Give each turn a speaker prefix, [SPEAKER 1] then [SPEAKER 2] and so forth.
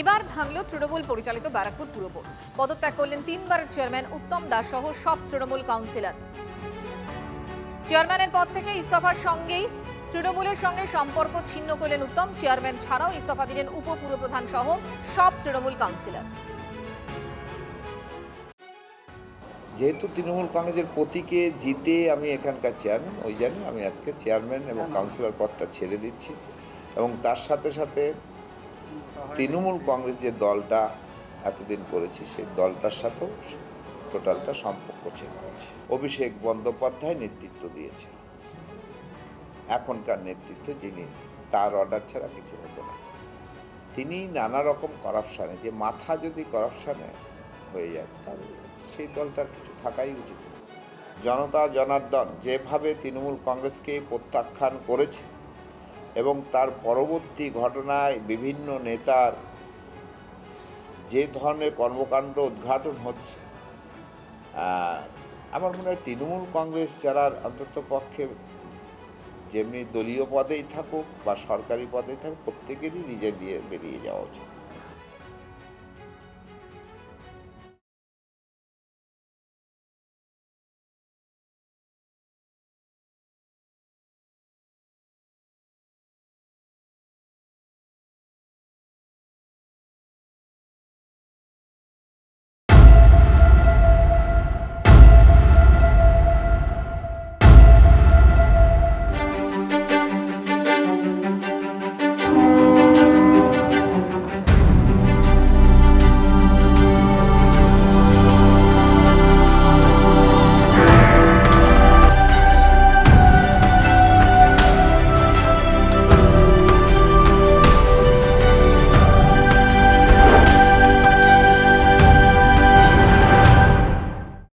[SPEAKER 1] এবার ভাঙল তৃণমূল পরিচালিত ব্যারাকপুর পুর বোর্ড। পদত্যাগ করলেন 3বারের চেয়ারম্যান উত্তম দাস সহ সব তৃণমূল কাউন্সিলর। চেয়ারম্যানের পদ থেকে ইস্তফার সঙ্গেই তৃণমূলের সঙ্গে সম্পর্ক ছিন্ন করলেন উত্তম। চেয়ারম্যান ছাড়াও ইস্তফা দিলেন উপপুরপ্রধান সহ সব তৃণমূল কাউন্সিলর।
[SPEAKER 2] যেহেতু তৃণমূল কংগ্রেসের প্রতীকে জিতে আমি এখানকার চেয়ারম্যান, ওই জন্য আমি আজকে চেয়ারম্যান এবং কাউন্সিলর পদটা ছেড়ে দিচ্ছি এবং তার সাথে সাথে তৃণমূল কংগ্রেস যে দলটা এতদিন করেছি সেই দলটার সাথেও টোটালটা সম্পর্ক ছেড়ে দিচ্ছি। অভিষেক বন্দ্যোপাধ্যায় নেতৃত্ব দিয়েছে, এখনকার নেতৃত্ব যিনি, তার অর্ডার ছাড়া কিছু হতো না। তিনি নানা রকম করাপশানে, যে মাথা যদি করাপশানে হয়ে যায় তাহলে সেই দলটার কিছু থাকাই উচিত। জনতা জনার্দন যেভাবে তৃণমূল কংগ্রেসকে প্রত্যাখ্যান করেছে এবং তার পরবর্তী ঘটনায় বিভিন্ন নেতার যে ধরনের কর্মকাণ্ড উদ্ঘাটন হচ্ছে, আমার মনে হয় তৃণমূল কংগ্রেস যারা অন্তত পক্ষে যেমনি দলীয় পদেই থাকুক বা সরকারি পদেই থাকুক, প্রত্যেকেরই নিজে দিয়ে বেরিয়ে যাওয়া উচিত।